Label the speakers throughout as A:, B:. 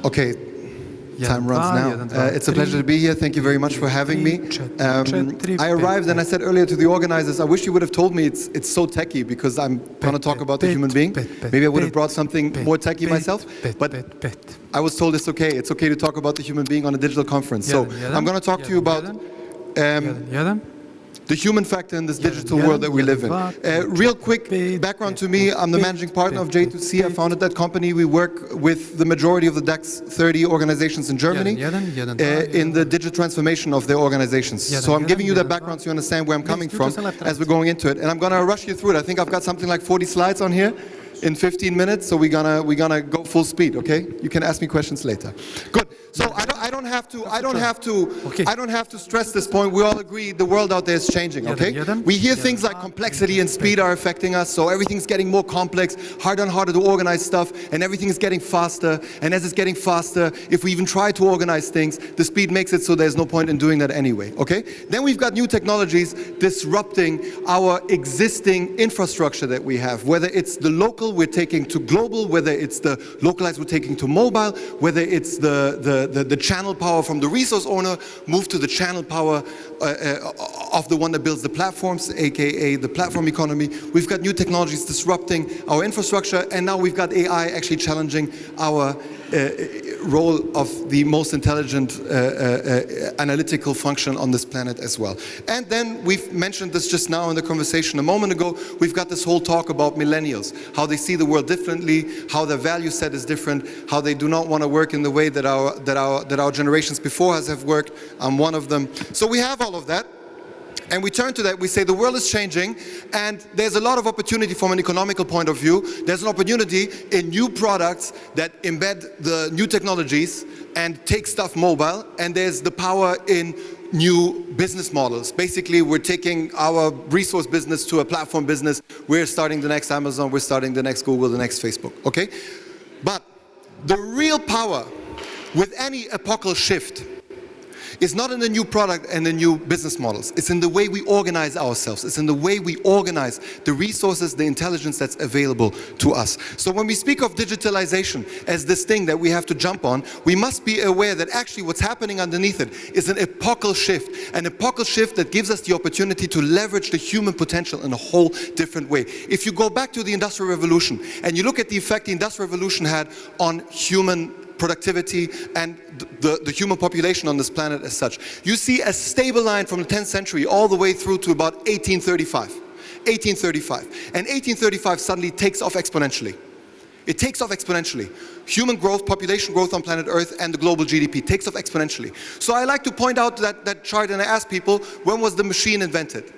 A: Okay, time runs now. It's a pleasure to be here. Thank you very much for having me. I arrived and I said earlier to the organizers, I wish you would have told me it's so techy because I'm going to talk about the human being. Maybe I would have brought something more techy myself, but I was told it's okay. It's okay to talk about the human being on a digital conference. So I'm going to talk to you about the human factor in this digital world that we live in. Real quick background to me, I'm the managing partner of J2C. I founded that company. We work with the majority of the DAX 30 organizations in Germany in the digital transformation of their organizations. So I'm giving you that background so you understand where I'm coming from as we're going into it. And I'm going to rush you through it. I think I've got something like 40 slides on here in 15 minutes, so we're gonna go full speed, okay? You can ask me questions later. Good. So I don't have to stress this point. We all agree the world out there is changing, okay? We hear things like complexity and speed are affecting us, so everything's getting more complex, harder and harder to organize stuff, and everything is getting faster. And as it's getting faster, if we even try to organize things, the speed makes it so there's no point in doing that anyway, okay? Then we've got new technologies disrupting our existing infrastructure that we have, whether it's the local we're taking to global, whether it's the localized we're taking to mobile, whether it's the channel power from the resource owner move to the channel power of the one that builds the platforms, aka the platform economy. We've got new technologies disrupting our infrastructure, and now we've got AI actually challenging our role of the most intelligent analytical function on this planet as well. And then we've mentioned this just now in the conversation a moment ago, we've got this whole talk about millennials, how they see the world differently, how their value set is different, how they do not want to work in the way that our generations before us have worked. I'm one of them. So we have all of that. And we turn to that, we say the world is changing, and there's a lot of opportunity from an economical point of view. There's an opportunity in new products that embed the new technologies and take stuff mobile, and there's the power in new business models. Basically, we're taking our resource business to a platform business. We're starting the next Amazon, we're starting the next Google, the next Facebook, okay? But the real power with any epochal shift is not in the new product and the new business models. It's in the way we organize ourselves. It's in the way we organize the resources, the intelligence that's available to us. So when we speak of digitalization as this thing that we have to jump on, we must be aware that actually what's happening underneath it is an epochal shift. An epochal shift that gives us the opportunity to leverage the human potential in a whole different way. If you go back to the Industrial Revolution and you look at the effect the Industrial Revolution had on human productivity and the human population on this planet as such, you see a stable line from the 10th century all the way through to about 1835. 1835. And 1835 suddenly takes off exponentially. It takes off exponentially. Human growth, population growth on planet Earth, and the global GDP takes off exponentially. So I like to point out that chart, and I ask people, when was the machine invented?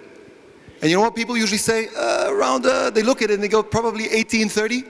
A: And you know what people usually say? They look at it and they go, probably 1830.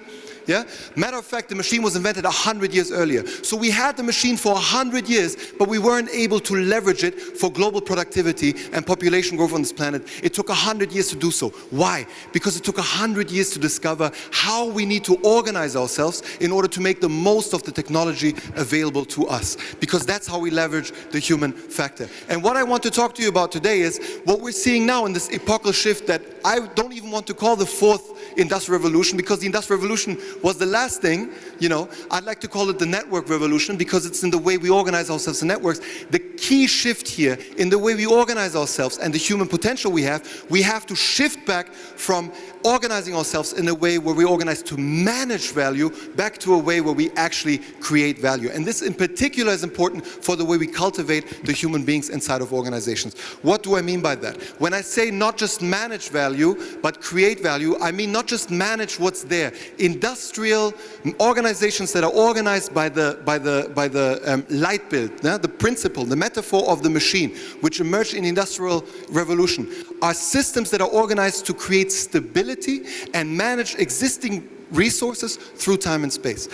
A: Yeah? Matter of fact, the machine was invented 100 years earlier. So we had the machine for 100 years, but we weren't able to leverage it for global productivity and population growth on this planet. It took 100 years to do so. Why? Because it took 100 years to discover how we need to organize ourselves in order to make the most of the technology available to us. Because that's how we leverage the human factor. And what I want to talk to you about today is what we're seeing now in this epochal shift that I don't even want to call the fourth Industrial Revolution, because the Industrial Revolution was the last thing, you know. I'd like to call it the network revolution because it's in the way we organize ourselves in networks. The key shift here in the way we organize ourselves and the human potential we have to shift back from organizing ourselves in a way where we organize to manage value back to a way where we actually create value. And this in particular is important for the way we cultivate the human beings inside of organizations. What do I mean by that? When I say not just manage value, but create value, I mean not just manage what's there. Industrial organizations that are organized by the light build, the principle, the metaphor of the machine, which emerged in the Industrial Revolution, are systems that are organized to create stability and manage existing resources through time and space.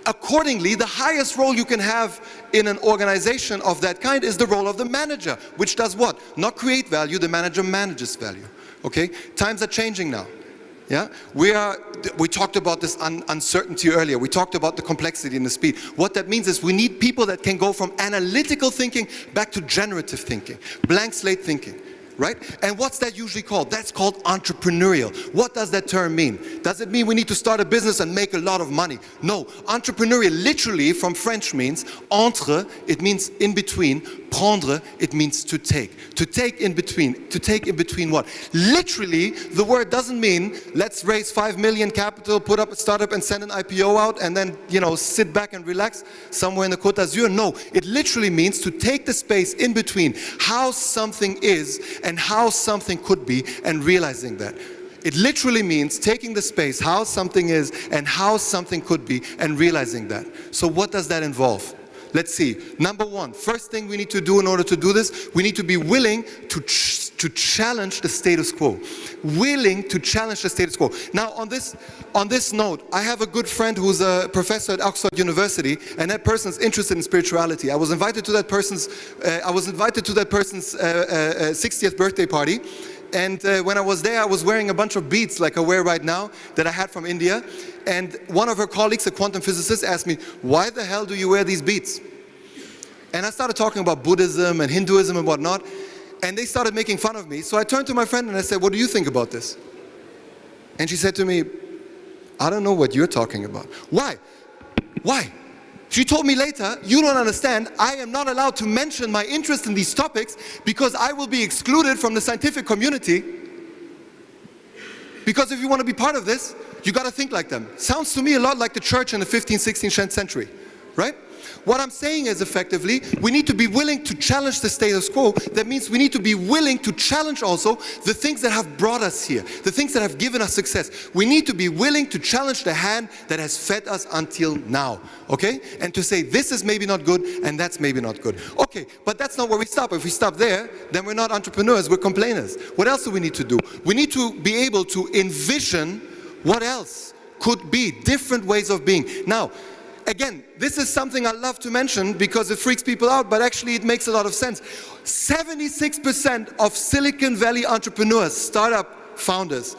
A: Accordingly, the highest role you can have in an organization of that kind is the role of the manager, which does what? Not create value, the manager manages value. Okay? Times are changing now. Yeah? We talked about this uncertainty earlier. We talked about the complexity and the speed. What that means is we need people that can go from analytical thinking back to generative thinking, blank slate thinking. Right? And what's that usually called? That's called entrepreneurial. What does that term mean? Does it mean we need to start a business and make a lot of money? No. Entrepreneurial literally from French means entre, it means in between. Prendre, it means to take. To take in between. To take in between what? Literally, the word doesn't mean let's raise 5 million capital, put up a startup and send an IPO out and then, sit back and relax somewhere in the Côte d'Azur. No, it literally means to take the space in between how something is and how something could be and realizing that. It literally means taking the space, how something is and how something could be and realizing that. So what does that involve? Let's see. Number one, first thing we need to do in order to do this, we need to be willing to challenge the status quo. Willing to challenge the status quo. Now on this note, I have a good friend who's a professor at Oxford University, and that person's interested in spirituality. I was invited to that person's 60th birthday party. And when I was there, I was wearing a bunch of beads like I wear right now that I had from India. And one of her colleagues, a quantum physicist, asked me, why the hell do you wear these beads? And I started talking about Buddhism and Hinduism and whatnot. And they started making fun of me. So I turned to my friend and I said, what do you think about this? And she said to me, I don't know what you're talking about. Why? Why? She told me later, you don't understand, I am not allowed to mention my interest in these topics because I will be excluded from the scientific community. Because if you want to be part of this, you got to think like them. Sounds to me a lot like the church in the 15th, 16th century, right? What I'm saying is effectively, we need to be willing to challenge the status quo. That means we need to be willing to challenge also the things that have brought us here, the things that have given us success. We need to be willing to challenge the hand that has fed us until now, okay? And to say this is maybe not good and that's maybe not good. Okay, but that's not where we stop. If we stop there, then we're not entrepreneurs, we're complainers. What else do we need to do? We need to be able to envision what else could be, different ways of being. Now, again, this is something I love to mention because it freaks people out, but actually it makes a lot of sense. 76% of Silicon Valley entrepreneurs, startup founders,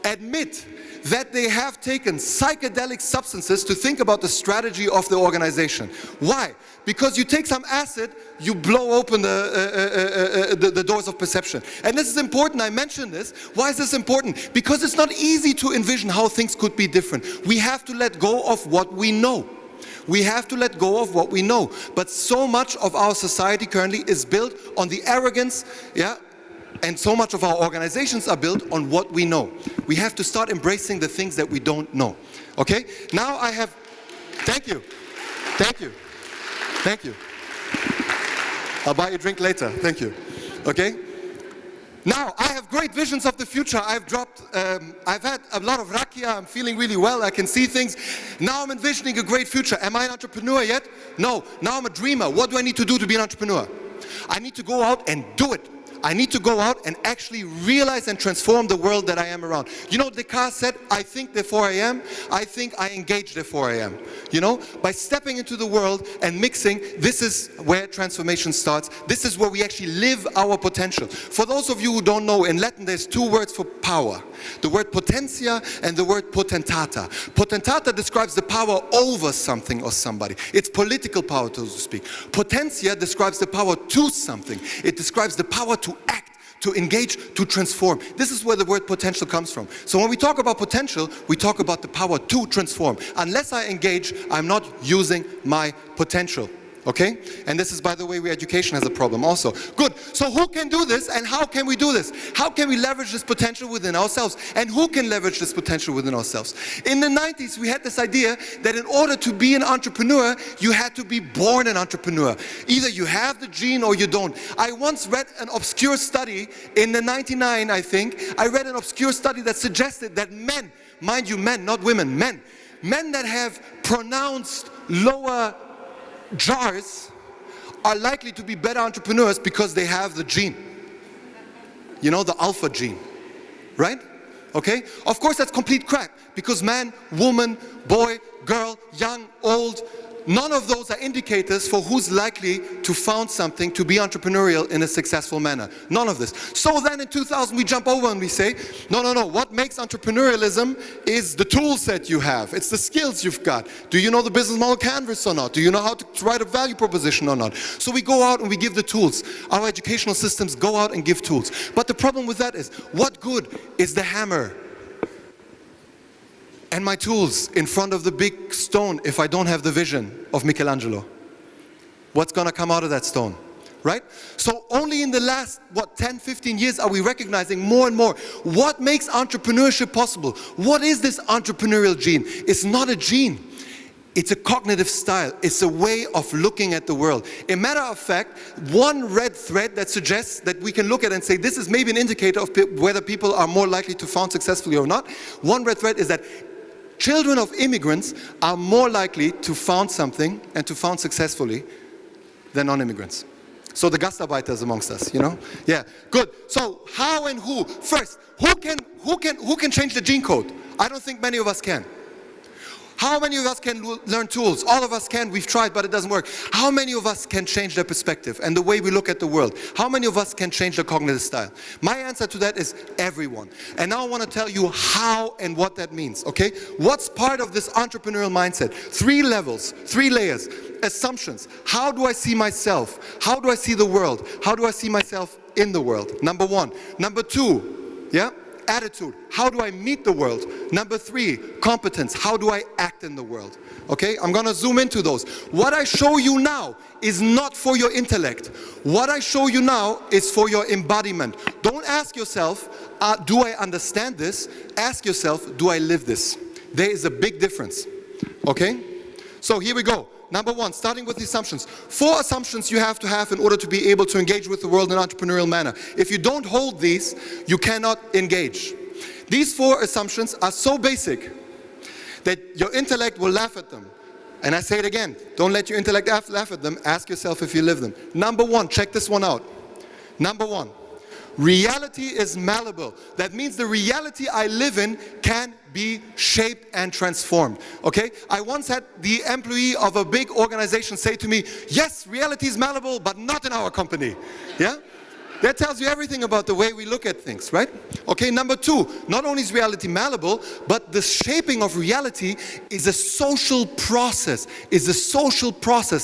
A: admit that they have taken psychedelic substances to think about the strategy of the organization. Why? Because you take some acid, you blow open the doors of perception. And this is important, I mentioned this. Why is this important? Because it's not easy to envision how things could be different. We have to let go of what we know. We have to let go of what we know. But so much of our society currently is built on the arrogance, and so much of our organizations are built on what we know. We have to start embracing the things that we don't know. Okay? Now I have, thank you. Thank you. Thank you. I'll buy you a drink later. Thank you. Okay? Now, I have great visions of the future. I've had a lot of rakia. I'm feeling really well. I can see things. Now I'm envisioning a great future. Am I an entrepreneur yet? No. Now I'm a dreamer. What do I need to do to be an entrepreneur? I need to go out and do it. I need to go out and actually realize and transform the world that I am around. You know, Descartes said, I think therefore I am. I think I engage therefore I am. You know, by stepping into the world and mixing, this is where transformation starts. This is where we actually live our potential. For those of you who don't know, in Latin there's two words for power. The word potentia and the word potentata. Potentata describes the power over something or somebody. It's political power, so to speak. Potentia describes the power to something. It describes the power to act, to engage, to transform. This is where the word potential comes from. So when we talk about potential, we talk about the power to transform. Unless I engage, I'm not using my potential. Okay? And this is, by the way, where education has a problem also. Good. So who can do this and how can we do this? How can we leverage this potential within ourselves? And who can leverage this potential within ourselves? In the 90s, we had this idea that in order to be an entrepreneur, you had to be born an entrepreneur. Either you have the gene or you don't. I once read an obscure study in the 99, I think. I read an obscure study that suggested that men, mind you, men, not women, men that have pronounced lower jars are likely to be better entrepreneurs because they have the gene. You know, the alpha gene, right? Okay? Of course that's complete crap because man, woman, boy, girl, young, old, none of those are indicators for who's likely to found something to be entrepreneurial in a successful manner. None of this. So then in 2000 we jump over and we say, no. What makes entrepreneurialism is the tool set you have. It's the skills you've got. Do you know the business model canvas or not? Do you know how to write a value proposition or not? So we go out and we give the tools. Our educational systems go out and give tools. But the problem with that is, what good is the hammer? and my tools in front of the big stone if I don't have the vision of Michelangelo? What's going to come out of that stone? Right? So only in the last, 10, 15 years are we recognizing more and more what makes entrepreneurship possible. What is this entrepreneurial gene? It's not a gene. It's a cognitive style. It's a way of looking at the world. A matter of fact, one red thread that suggests that we can look at and say this is maybe an indicator of whether people are more likely to found successfully or not. One red thread is that children of immigrants are more likely to found something and to found successfully than non-immigrants. So the Gastarbeiters amongst us, you know? Yeah, good. So how and who? First, who can change the gene code? I don't think many of us can. How many of us can learn tools? All of us can. We've tried, but it doesn't work. How many of us can change their perspective and the way we look at the world? How many of us can change their cognitive style? My answer to that is everyone. And now I want to tell you how and what that means, okay? What's part of this entrepreneurial mindset? 3 levels, 3 layers. Assumptions. How do I see myself? How do I see the world? How do I see myself in the world? Number 1. Number 2, yeah? Attitude. How do I meet the world? Number 3, competence. How do I act in the world? Okay, I'm gonna zoom into those. What I show you now is not for your intellect. What I show you now is for your embodiment. Don't ask yourself, do I understand this? Ask yourself, do I live this? There is a big difference. Okay, so here we go. Number 1, starting with the assumptions. 4 assumptions you have to have in order to be able to engage with the world in an entrepreneurial manner. If you don't hold these, you cannot engage. These 4 assumptions are so basic that your intellect will laugh at them. And I say it again, don't let your intellect laugh at them, ask yourself if you live them. Number 1, check this one out. Number 1, reality is malleable. That means the reality I live in can be shaped and transformed, okay? I once had the employee of a big organization say to me, yes, reality is malleable, but not in our company, yeah? That tells you everything about the way we look at things, right? Okay, number 2, not only is reality malleable, but the shaping of reality is a social process.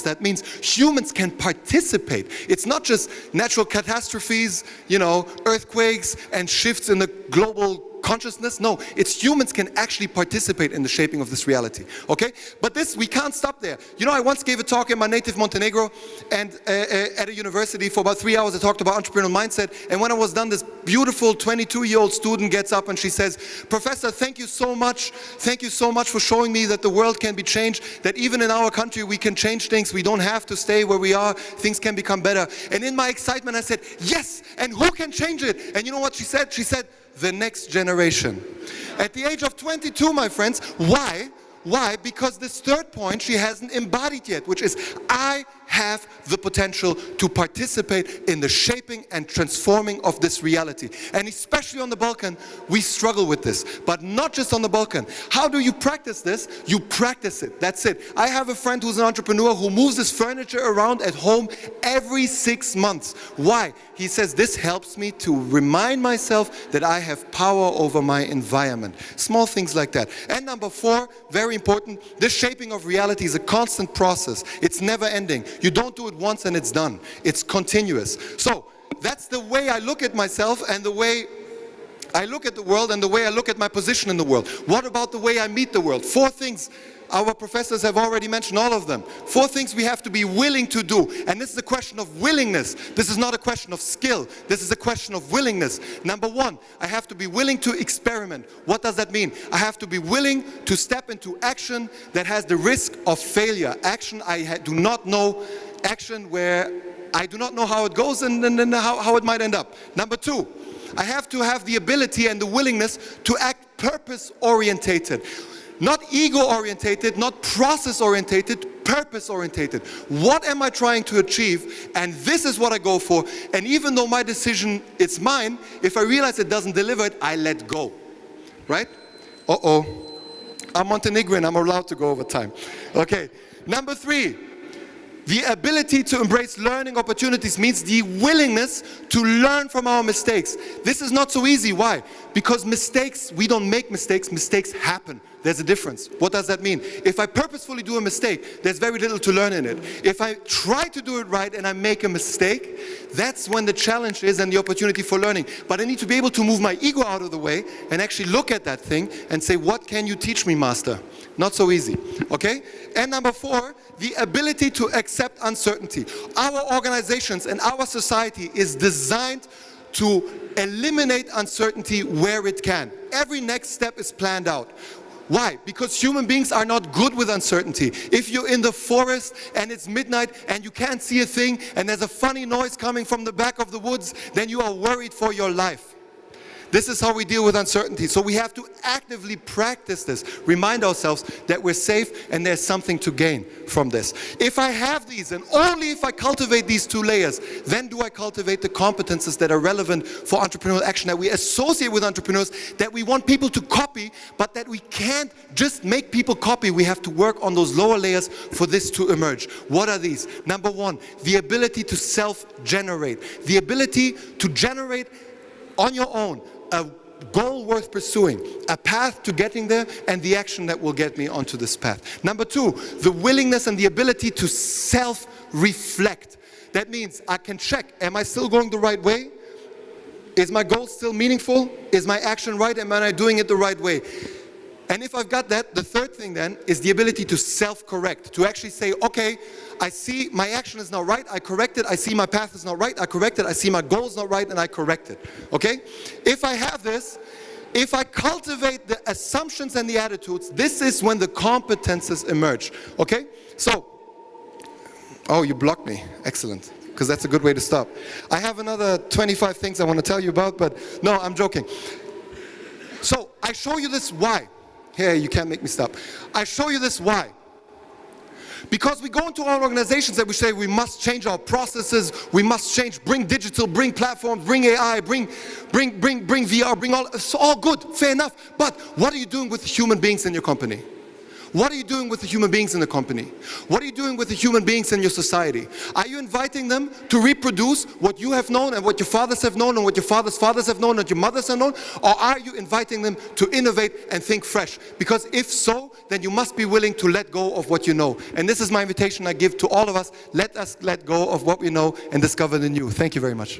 A: That means humans can participate. It's not just natural catastrophes, you know, earthquakes and shifts in the global consciousness. No, it's humans can actually participate in the shaping of this reality, okay? But this, we can't stop there. You know, I once gave a talk in my native Montenegro and at a university for about 3 hours. I talked about entrepreneurial mindset, and when I was done, this beautiful 22-year-old student gets up and she says, Professor, thank you so much for showing me that the world can be changed, that even in our country we can change things. We don't have to stay where we are. Things can become better. And in my excitement I said, yes, and who can change it? And you know what she said? She said, the next generation. At the age of 22, my friends, why? Why? Because this 3rd point she hasn't embodied yet, which is I have the potential to participate in the shaping and transforming of this reality. And especially on the Balkan, we struggle with this, but not just on the Balkan. How do you practice this? You practice it. That's it. I have a friend who's an entrepreneur who moves his furniture around at home every 6 months. Why? He says this helps me to remind myself that I have power over my environment. Small things like that. And number 4, very important, this shaping of reality is a constant process. It's never ending. You don't do it once and it's done. It's continuous. So that's the way I look at myself and the way I look at the world and the way I look at my position in the world. What about the way I meet the world? 4 things. Our professors have already mentioned all of them. 4 things we have to be willing to do. And this is a question of willingness. This is not a question of skill. This is a question of willingness. Number 1, I have to be willing to experiment. What does that mean? I have to be willing to step into action that has the risk of failure. Action I do not know. Action where I do not know how it goes and how it might end up. Number 2, I have to have the ability and the willingness to act purpose-orientated. Not ego-orientated, not process-orientated, purpose-orientated. What am I trying to achieve? And this is what I go for. And even though my decision is mine, if I realize it doesn't deliver it, I let go. Right? Uh-oh. I'm Montenegrin, I'm allowed to go over time. Okay. Number 3. The ability to embrace learning opportunities means the willingness to learn from our mistakes. This is not so easy. Why? Because mistakes, we don't make mistakes, mistakes happen. There's a difference. What does that mean? If I purposefully do a mistake, there's very little to learn in it. If I try to do it right and I make a mistake, that's when the challenge is and the opportunity for learning. But I need to be able to move my ego out of the way and actually look at that thing and say, what can you teach me, master? Not so easy, okay? And number 4, the ability to accept uncertainty. Our organizations and our society is designed to eliminate uncertainty where it can. Every next step is planned out. Why? Because human beings are not good with uncertainty. If you're in the forest and it's midnight and you can't see a thing and there's a funny noise coming from the back of the woods, then you are worried for your life. This is how we deal with uncertainty. So we have to actively practice this. Remind ourselves that we're safe and there's something to gain from this. If I have these, and only if I cultivate these 2 layers, then do I cultivate the competences that are relevant for entrepreneurial action, that we associate with entrepreneurs, that we want people to copy, but that we can't just make people copy. We have to work on those lower layers for this to emerge. What are these? Number 1, the ability to self-generate. The ability to generate on your own a goal worth pursuing, a path to getting there, and the action that will get me onto this path. Number 2, the willingness and the ability to self-reflect. That means I can check, am I still going the right way? Is my goal still meaningful? Is my action right? Am I doing it the right way? And if I've got that, the 3rd thing then is the ability to self-correct, to actually say, okay, I see my action is not right, I correct it. I see my path is not right, I correct it. I see my goal is not right, and I correct it. Okay? If I have this, if I cultivate the assumptions and the attitudes, this is when the competences emerge. Okay? So, oh, you blocked me. Excellent. Because that's a good way to stop. I have another 25 things I want to tell you about, but no, I'm joking. So, I show you this why. Here, you can't make me stop. I show you this why. Because we go into our organizations and we say we must change our processes, we must change, bring digital, bring platforms, bring AI, bring VR, bring all, it's all good, fair enough. But what are you doing with human beings in your company? What are you doing with the human beings in the company? What are you doing with the human beings in your society? Are you inviting them to reproduce what you have known and what your fathers have known and what your fathers' fathers have known and your mothers have known? Or are you inviting them to innovate and think fresh? Because if so, then you must be willing to let go of what you know. And this is my invitation I give to all of us. Let us let go of what we know and discover the new. Thank you very much.